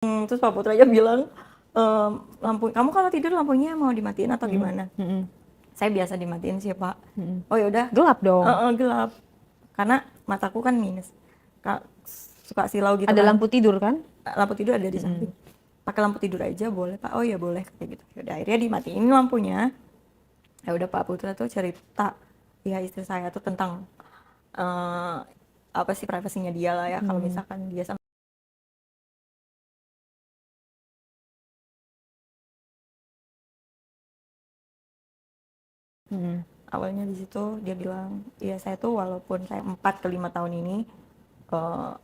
Terus Pak Putra aja bilang, lampu kamu kalau tidur lampunya mau dimatiin atau gimana? Saya biasa dimatiin sih Pak. Oh ya udah. Gelap dong. Gelap. Karena mataku kan minus. Suka silau gitu Ada kan. lampu tidur kan? Lampu tidur ada di samping. Pakai lampu tidur aja boleh Pak? Oh ya boleh kayak gitu. Yaudah akhirnya dimatiin lampunya. Ya udah Pak Putra tuh cerita ya istri saya tuh tentang apa sih privasinya dia lah ya. Kalau misalkan dia sama awalnya di situ dia bilang, ya saya tuh walaupun saya 4 ke 5 tahun ini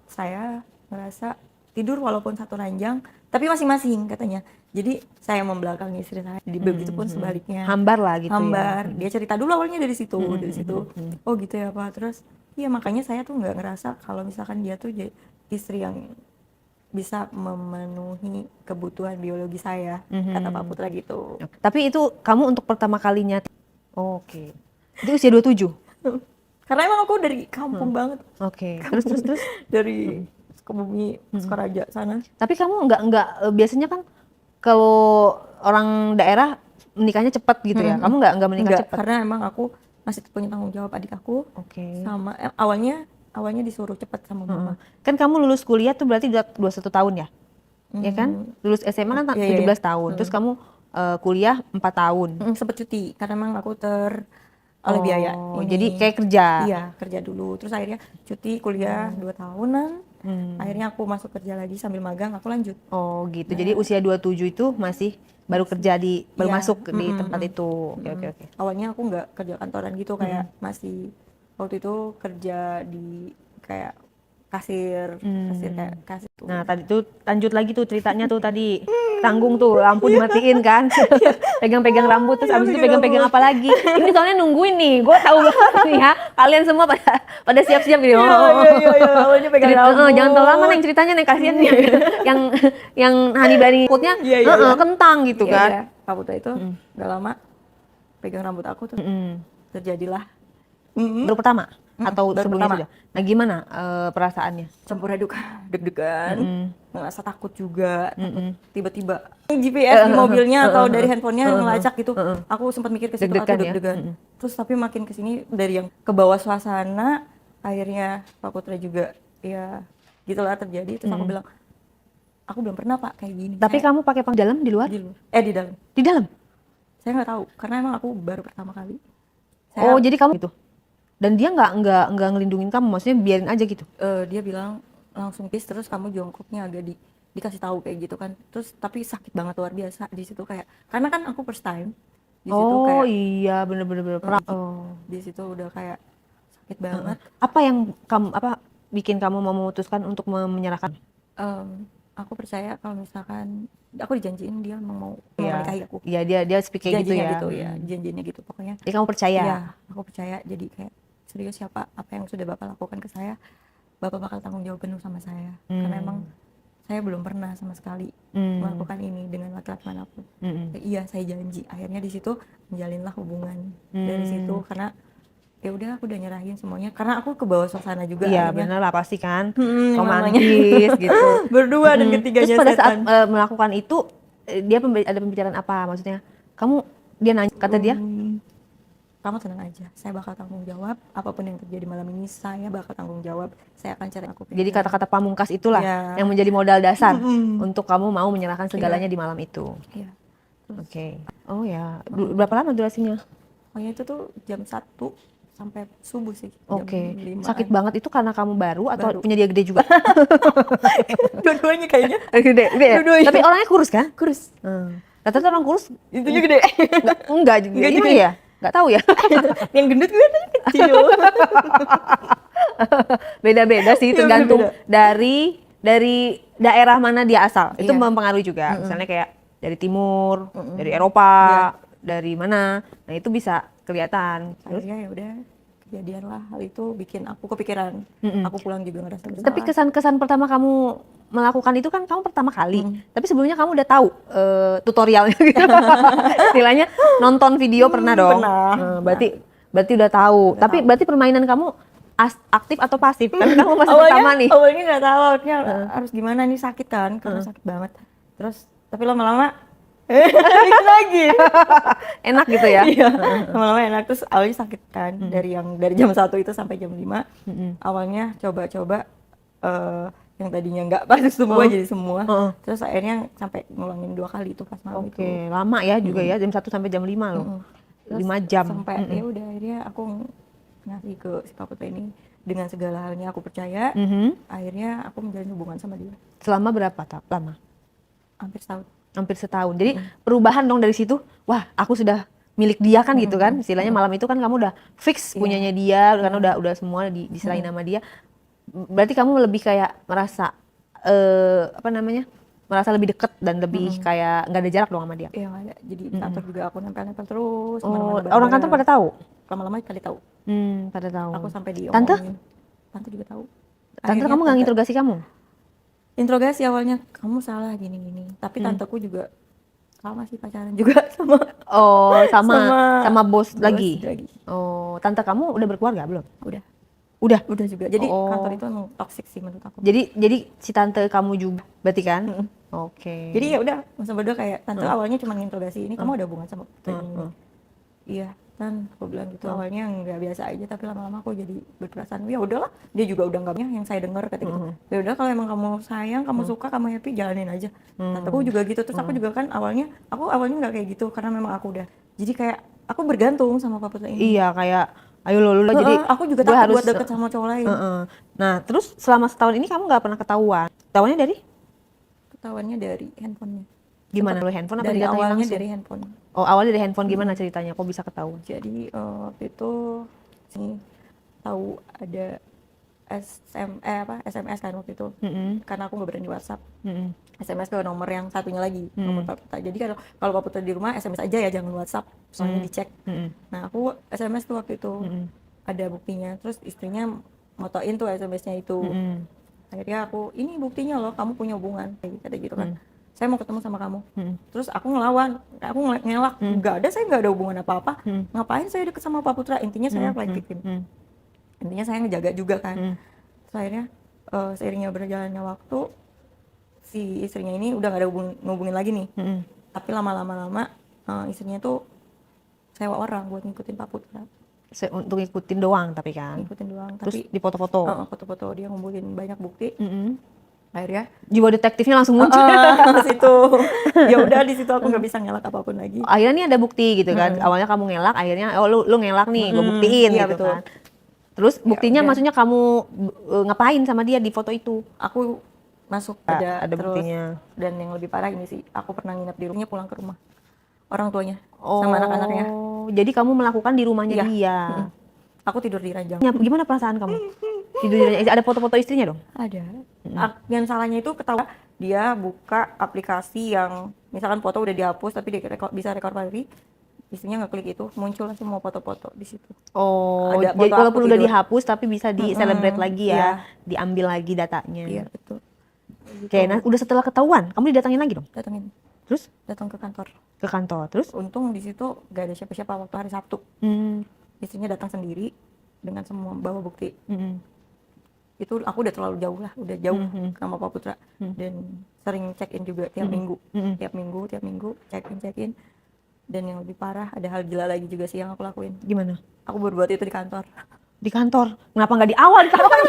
saya ngerasa tidur walaupun satu ranjang, tapi masing-masing katanya. Jadi saya membelakangi istri saya, begitu pun sebaliknya. Hambar lah gitu Hambar. ya. Dia cerita dulu awalnya dari situ, oh gitu ya Pak. Terus, iya makanya saya tuh nggak ngerasa kalau misalkan dia tuh istri yang bisa memenuhi kebutuhan biologi saya, kata Pak Putra gitu. Tapi itu kamu untuk pertama kalinya. Oke. Itu usia 27? Karena emang aku dari kampung banget. Oke. Terus? Dari Sukabumi, Sukaraja sana. Tapi kamu nggak biasanya kan kalau orang daerah menikahnya cepat gitu ya. Kamu nggak menikah Enggak, cepat? karena emang aku masih punya tanggung jawab adik aku. Oke. Sama awalnya disuruh cepat sama mama. Kan kamu lulus kuliah tuh berarti udah 21 tahun ya? Ya kan? Lulus SMA kan Iya, 17 iya. tahun. Terus kamu kuliah 4 tahun. Sempet cuti karena emang aku oleh biaya ini. Jadi kayak kerja. Iya, kerja dulu. Terus akhirnya cuti kuliah 2 tahunan. Akhirnya aku masuk kerja lagi sambil magang, aku lanjut. Oh gitu. Jadi usia 27 itu masih baru kerja baru Iya. masuk di tempat itu. Oke. Awalnya aku nggak kerja kantoran gitu, kayak masih waktu itu kerja di kayak kasir kayak kasir tuh. Nah tadi tuh lanjut lagi tuh ceritanya tuh tadi tanggung tuh lampu dimatiin kan, pegang-pegang rambut terus abis itu pegang-pegang apa lagi? Ini soalnya nungguin nih, gue tahu banget nih ya. Kalian semua pada siap-siap gitu. Iya, awalnya pegang rambut. Jangan terlalu lama neng ceritanya neng, kasihan nih yang Hani Bani putnya kentang gitu kan. Iya. Pak Putra itu nggak lama pegang rambut aku tuh terjadilah Baru pertama atau baru sebelumnya pertama. sudah? Nah gimana perasaannya? Campur aduk deg-degan, ngerasa takut juga, takut tiba-tiba GPS di mobilnya atau dari handphonenya ngelacak gitu. Aku sempat mikir ke situ, aku Deg-degan ya? deg-degan. Terus tapi makin kesini dari yang ke bawah suasana, akhirnya Pak Putra juga ya gitulah terjadi. Terus aku bilang, aku belum pernah Pak kayak gini. Tapi kamu pakai di dalam, di luar? di dalam. Di dalam? Saya nggak tahu karena emang aku baru pertama kali. Oh jadi kamu itu? Dan dia nggak ngelindungin kamu, maksudnya biarin aja gitu? Dia bilang langsung pis, terus kamu jongkoknya agak dikasih tahu kayak gitu kan. Terus tapi sakit banget luar biasa di situ, kayak karena kan aku first time di situ. Oh kayak iya bener-bener di situ udah kayak sakit banget. Apa yang bikin kamu memutuskan untuk menyerahkan? Aku percaya kalau misalkan aku dijanjiin dia emang mau menikahi aku. Iya dia speak kayak gitu Janjinya ya. gitu ya, janjinya gitu pokoknya. Jadi kamu percaya? Iya, aku percaya. Jadi kayak serius ya Pak, apa yang sudah Bapak lakukan ke saya, Bapak bakal tanggung jawab penuh sama saya. Karena emang saya belum pernah sama sekali melakukan ini dengan laki-laki manapun. Iya, saya janji. Akhirnya di situ menjalinlah hubungan dari situ, karena ya udah aku udah nyerahin semuanya, karena aku ke bawah suasana juga. Iya bener lah pasti kan, romantis gitu. Berdua dan ketiganya. Terus pada saat melakukan itu dia ada pembicaraan apa, maksudnya dia nanya, kata dia kamu tenang aja, saya bakal tanggung jawab apapun yang terjadi malam ini, saya bakal tanggung jawab, saya akan cari aku. Jadi kata-kata pamungkas itulah yang menjadi modal dasar untuk kamu mau menyerahkan segalanya di malam itu. Iya. Oke. Oh ya, berapa lama durasinya? Pokoknya itu tuh jam 1 sampai subuh sih. Oke. Sakit banget itu karena kamu baru atau punya dia gede juga? Dua-duanya kayaknya. Gede ya? Tapi orangnya kurus kan? Kurus. Rata-rata orang kurus Itunya gede. Enggak juga ya? Enggak tahu ya. Yang gendut gue kecil. Beda-beda sih, tergantung dari daerah mana dia asal. Itu mempengaruhi juga. Misalnya kayak dari timur, dari Eropa, dari mana. Nah, itu bisa kelihatan. Akhirnya ya udah kejadian lah hal itu, bikin aku kepikiran. Aku pulang juga ngerasa bersalah. Tapi kesan-kesan pertama kamu melakukan itu kan kamu pertama kali. Tapi sebelumnya kamu udah tahu tutorialnya gitu. Istilahnya nonton video pernah dong. Pernah. Berarti udah tahu. Tapi berarti permainan kamu aktif atau pasif? Kan kamu masih pertama nih. Awalnya nggak tahu harus gimana nih, sakit kan karena sakit banget. Terus tapi lama-lama balik lagi. Enak gitu ya? Iya, lama-lama enak. Terus awalnya sakit kan dari jam 1 itu sampai jam 5. Awalnya coba-coba yang tadinya nggak pas semua jadi semua. Terus akhirnya sampai ngulangin 2 kali itu pas malam itu. Oke, lama ya juga ya, jam 1 sampai jam 5 loh. Terus 5 jam. sampai ya udah akhirnya aku ngasih ke si Pak Putra ini dengan segala halnya aku percaya. Akhirnya aku menjalin hubungan sama dia Selama berapa lama? hampir setahun. Hampir setahun. Jadi perubahan dong dari situ. Wah, aku sudah milik dia kan gitu kan. Istilahnya malam itu kan kamu udah fix punyanya dia karena udah semua diserahin sama dia. Berarti kamu lebih kayak merasa apa namanya? Merasa lebih deket dan lebih kayak nggak ada jarak dong sama dia. Iya nggak ada. Jadi di kantor juga aku nempel-nempel terus. Oh, orang kantor pada tahu? Lama-lama kali tahu. Pada tahu. Aku sampai Tante? Tante juga tahu. Tante kamu nggak interogasi kamu? Interogasi awalnya, kamu salah gini-gini. Tapi tanteku juga sama sih, pacaran juga sama. Oh, sama bos lagi. lagi. Oh, tante kamu udah berkeluarga belum? Udah juga. Jadi Oh. kantor itu emang toxic sih menurut aku. Jadi si tante kamu juga berarti kan? Oke. Jadi ya udah, masa berdua kayak tante awalnya cuma nginterogasi, ini kamu ada hubungan sama Putra ini. Iya, kan aku bilang gitu. Awalnya nggak biasa aja, tapi lama-lama aku jadi berperasaan, ya udahlah, dia juga udah nggak yang saya dengar kata gitu. Ya udah, kalau emang kamu sayang, kamu suka, kamu happy, jalanin aja. Tanteku juga gitu. Terus aku juga kan awalnya nggak kayak gitu karena memang aku udah jadi kayak aku bergantung sama Pak Putra ini. Iya, kayak ayo lo jadi aku juga gue takut buat deket sama cowok lain. Nah, terus selama setahun ini kamu nggak pernah ketahuan? Ketahuannya dari? Ketahuannya dari handphonenya. Gimana lo, handphone apa Dari didatengin awalnya langsung? dari handphone. Oh, awalnya dari handphone, gimana ceritanya? Kok bisa ketahuan? Jadi waktu itu sini tahu ada SMS kan waktu itu. Karena aku nggak berani WhatsApp. SMS ke nomor yang satunya lagi, nomor Pak Putra. Jadi kalau Pak Putra di rumah SMS aja ya, jangan WhatsApp, soalnya dicek. Nah aku SMS tuh waktu itu, ada buktinya. Terus istrinya motoin tuh SMS-nya itu. Akhirnya aku, ini buktinya loh, kamu punya hubungan, kayak gitu kan. Saya mau ketemu sama kamu. Terus aku ngelawan, aku ngelak, nggak ada, saya nggak ada hubungan apa-apa. Ngapain saya deket sama Pak Putra? Intinya saya play victim. Intinya saya ngejaga juga kan. Terus akhirnya seiringnya berjalannya waktu, si istrinya ini udah gak ada ngubungin lagi nih. Tapi lama-lama istrinya tuh sewa orang buat ngikutin Pak Putra. Untuk ngikutin doang tapi kan? Ngikutin doang. Terus tapi di foto-foto? Foto-foto, dia ngumpulin banyak bukti. Akhirnya jiwa detektifnya langsung muncul. situ. Ya udah, di situ aku nggak bisa ngelak apapun lagi. Akhirnya nih ada bukti gitu kan. Awalnya kamu ngelak, akhirnya lu ngelak nih, gue buktiin iya, gitu betul. kan. Terus buktinya udah. maksudnya kamu ngapain sama dia di foto itu? Aku masuk Ada terus, buktinya. Dan yang lebih parah ini sih, aku pernah nginep di rumahnya, pulang ke rumah orang tuanya sama anak-anaknya. Jadi kamu melakukan di rumahnya Iya. dia. Aku tidur di ranjang. Gimana perasaan kamu? Tidur di ranjang. Ada foto-foto istrinya dong? Ada. Yang salahnya itu ketahuan dia buka aplikasi yang misalkan foto udah dihapus tapi dia bisa record lagi. Istrinya ngeklik itu, muncul semua foto-foto di situ. Oh, Ada jadi foto walaupun aku udah tidur. dihapus tapi bisa di celebrate lagi ya, Iya. diambil lagi datanya. Iya, betul. Oke, nah udah setelah ketahuan, kamu didatangin lagi dong? Datengin, Terus datang ke kantor. ke kantor, terus? Untung di situ gak ada siapa-siapa waktu hari Sabtu. Istrinya datang sendiri dengan semua bawa bukti. Itu aku udah terlalu jauh lah, udah jauh sama Pak Putra. Dan sering check in juga tiap minggu. Tiap minggu check in. Dan yang lebih parah, ada hal gila lagi juga sih yang aku lakuin. Gimana? Aku berbuat itu di kantor. Di kantor? Kenapa nggak di awal? Di kantor kan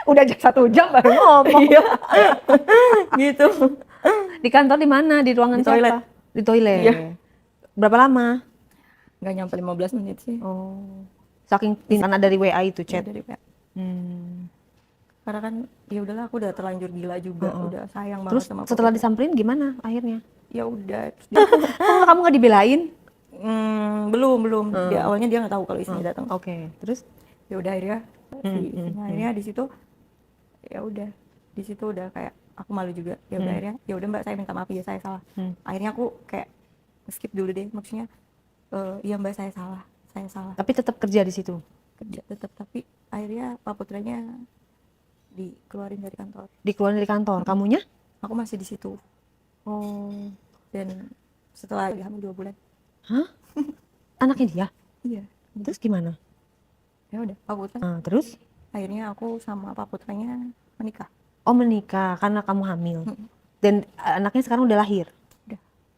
udah 1 jam baru ngomong. Iya. Gitu. Di kantor di mana? Di ruangan Di toilet. siapa? Di toilet. Iya. Berapa lama? Nggak nyampe 15 menit sih. Oh. Saking karena dari WA itu chat. Dari PA. Karena kan ya udahlah, aku udah terlanjur gila juga, udah sayang banget Terus sama Pak setelah Putra. disamperin gimana akhirnya? Ya udah. Kok kamu nggak dibelain? Belum. Dia awalnya dia nggak tahu kalau istrinya datang. Oke. Terus? Ya udah akhirnya akhirnya di situ ya udah, di situ udah kayak aku malu juga. Ya udah akhirnya ya udah Mbak, saya minta maaf ya, saya salah. Akhirnya aku kayak skip dulu deh, maksudnya iya Mbak, saya salah. Tapi tetap kerja di situ. Kerja tetap, tapi akhirnya Pak Putranya dikeluarin dari kantor. Dikeluarin dari kantor. Kamunya? Aku masih di situ. Oh. Dan setelah hamil 2 bulan. Hah? Anaknya dia? Iya. Terus gimana? Ya udah Pak Putra, Terus? akhirnya aku sama Pak Putranya menikah. Oh menikah karena kamu hamil. Dan anaknya sekarang udah lahir?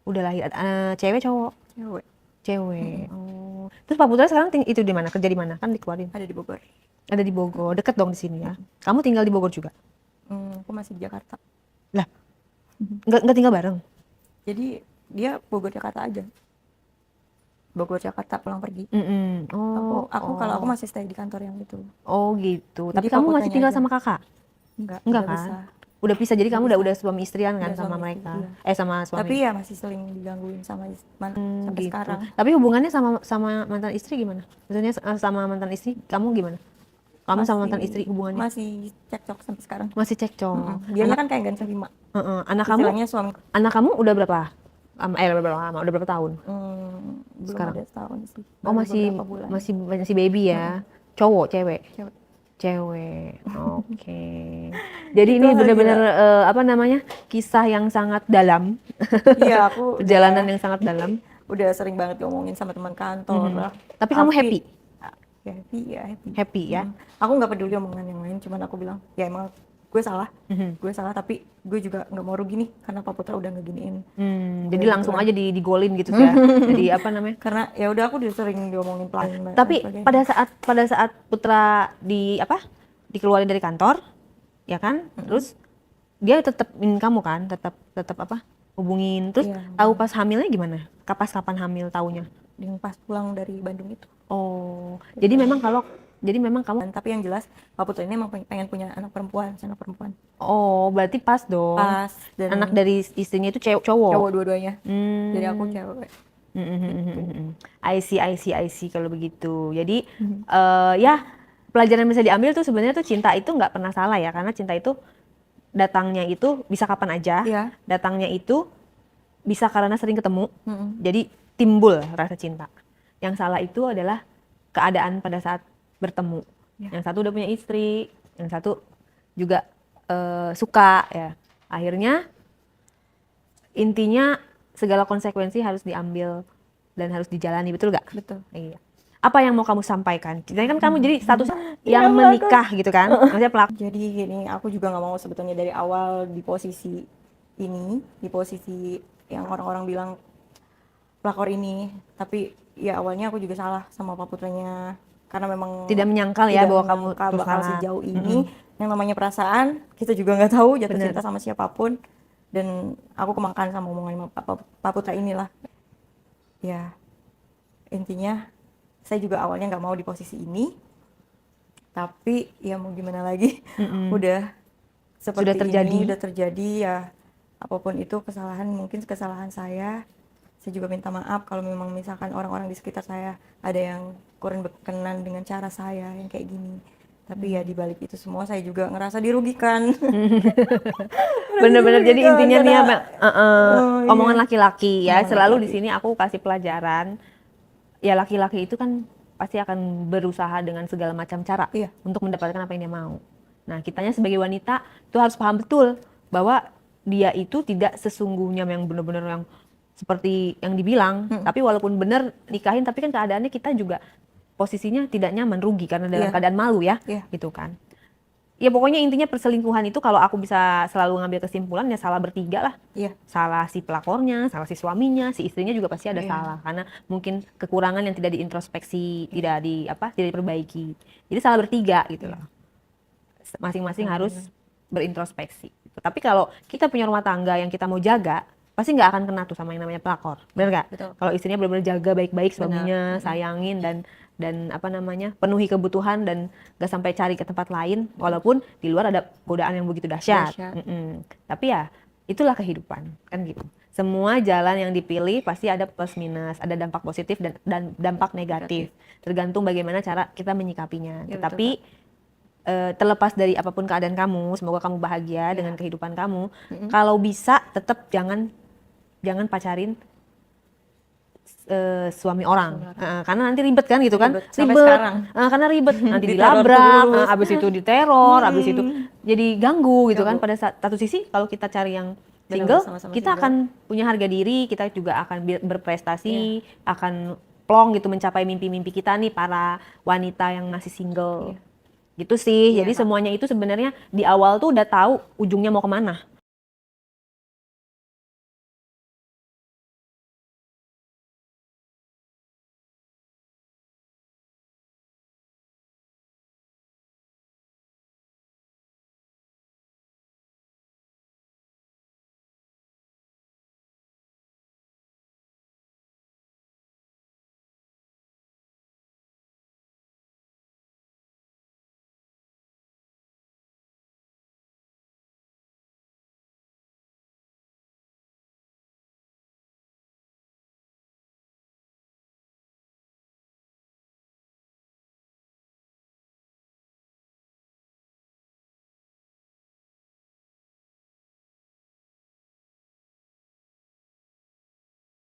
Udah lahir. Cewek cowok? Cewek. Cewek. Oh. Terus Pak Putra sekarang itu di mana? Kerja di mana? Kan dikeluarin. Ada di Bogor. Ada di Bogor. Deket dong di sini ya. Kamu tinggal di Bogor juga? Aku masih di Jakarta. Lah. Nggak tinggal bareng? Jadi dia Bogor Jakarta aja. Bogor Jakarta pulang pergi. Oh. Kalau aku masih stay di kantor yang itu. Oh gitu. Jadi Tapi kamu Pak masih Putranya tinggal aja. sama kakak? Enggak Enggak udah kan? bisa. Udah pisah, jadi kamu Udah udah suami istrian kan Udah sama suami mereka? istri, Sama suami? Tapi ya masih sering digangguin sama sampai Gitu. sekarang. Tapi hubungannya sama mantan istri gimana? Maksudnya sama mantan istri kamu gimana? Kamu sama mantan istri hubungannya? Masih cekcok sampai sekarang. Masih cekcok. Dianya kan kayak gak terima. Anak kamu? Istilahnya suami. Anak kamu udah berapa? Berapa lama? Udah berapa tahun? Belum Sekarang? ada setahun sih. Oh Baru masih beberapa bulan. masih baby ya? Cowok, cewek? Cewek. Cewek. Oke. Jadi ini benar-benar apa namanya? Kisah yang sangat dalam. Iya, aku Perjalanan yang sangat dalam. udah sering banget ngomongin sama teman kantor lah. Tapi kamu happy? Ya happy, ya happy. Happy ya? Aku nggak peduli omongan yang lain, cuman aku bilang ya emang gue salah, tapi gue juga nggak mau rugi nih karena Pak Putra udah ngeginiin. Jadi langsung aja digolin gitu ya. Jadi apa namanya? Karena ya udah aku udah sering diomongin pelan. Tapi pada saat Putra dikeluarin dari kantor, ya kan? Terus dia tetap kamu kan, tetap apa? Hubungin. Terus tahu pas hamilnya gimana? Kapan hamil taunya? Yang pas pulang dari Bandung itu. Oh, jadi memang kamu. Tapi yang jelas Pak Putra ini emang pengen punya anak perempuan. Oh, berarti pas dong. Pas. Dan anak dari istrinya itu cowok. Cowok dua-duanya. Jadi aku cewek. I see kalau begitu. Jadi ya pelajaran yang bisa diambil tuh sebenarnya tuh cinta itu nggak pernah salah ya, karena cinta itu datangnya itu bisa kapan aja. Iya. Datangnya itu bisa karena sering ketemu. Jadi timbul rasa cinta. Yang salah itu adalah keadaan pada saat bertemu. Yang satu udah punya istri, yang satu juga suka ya. Akhirnya intinya segala konsekuensi harus diambil dan harus dijalani, betul gak? Betul. Iya. Apa yang mau kamu sampaikan? Jadi kan kamu jadi status yang menikah gitu kan? Maksudnya pelaku. Jadi gini, aku juga nggak mau sebetulnya dari awal di posisi ini, di posisi yang orang-orang bilang pelakor ini. Tapi ya awalnya aku juga salah sama Pak Putranya, karena memang Tidak menyangkal ya bahwa kamu bakal sejauh ini. Yang namanya perasaan kita juga nggak tahu jatuh cinta sama siapapun, dan aku kemakan sama omongan Pak Putra inilah. Ya intinya saya juga awalnya nggak mau di posisi ini, tapi ya mau gimana lagi. Udah seperti ini udah terjadi ya, apapun itu mungkin kesalahan saya juga minta maaf kalau memang misalkan orang-orang di sekitar saya ada yang kurang berkenan dengan cara saya yang kayak gini. Tapi ya dibalik itu semua saya juga ngerasa dirugikan. Bener-bener jadi intinya nih ya, omongan laki-laki ya, selalu di sini aku kasih pelajaran. Ya laki-laki itu kan pasti akan berusaha dengan segala macam cara untuk mendapatkan apa yang dia mau. Nah, kitanya sebagai wanita itu harus paham betul bahwa dia itu tidak sesungguhnya yang benar-benar yang seperti yang dibilang. Tapi walaupun benar nikahin, tapi kan keadaannya kita juga posisinya tidak nyaman, rugi karena dalam keadaan malu ya, gitu kan. Ya pokoknya intinya perselingkuhan itu kalau aku bisa selalu ngambil kesimpulan ya salah bertiga lah. Salah si pelakornya, salah si suaminya, si istrinya juga pasti ada salah karena mungkin kekurangan yang tidak diintrospeksi, tidak diperbaiki. Jadi salah bertiga gitu loh. Masing-masing harus berintrospeksi. Tapi kalau kita punya rumah tangga yang kita mau jaga, pasti nggak akan kena tuh sama yang namanya pelakor, benar nggak? Kalau istrinya benar-benar jaga baik-baik suaminya, sayangin dan apa namanya penuhi kebutuhan dan nggak sampai cari ke tempat lain, walaupun di luar ada godaan yang begitu dahsyat. Tapi ya itulah kehidupan kan gitu. Semua jalan yang dipilih pasti ada plus minus, ada dampak positif dan dampak negatif, tergantung bagaimana cara kita menyikapinya. Tetapi terlepas dari apapun keadaan kamu, semoga kamu bahagia dengan kehidupan kamu. Kalau bisa tetap jangan pacarin suami orang, karena nanti ribet kan gitu kan, karena ribet nanti dilabrak, abis itu diteror, abis itu jadi ganggu gitu kan. Pada satu sisi kalau kita cari yang single, kita akan punya harga diri, kita juga akan berprestasi, akan plong gitu mencapai mimpi-mimpi kita nih para wanita yang masih single. Gitu sih. Iya, Jadi Kak. semuanya itu sebenarnya di awal tuh udah tahu ujungnya mau kemana.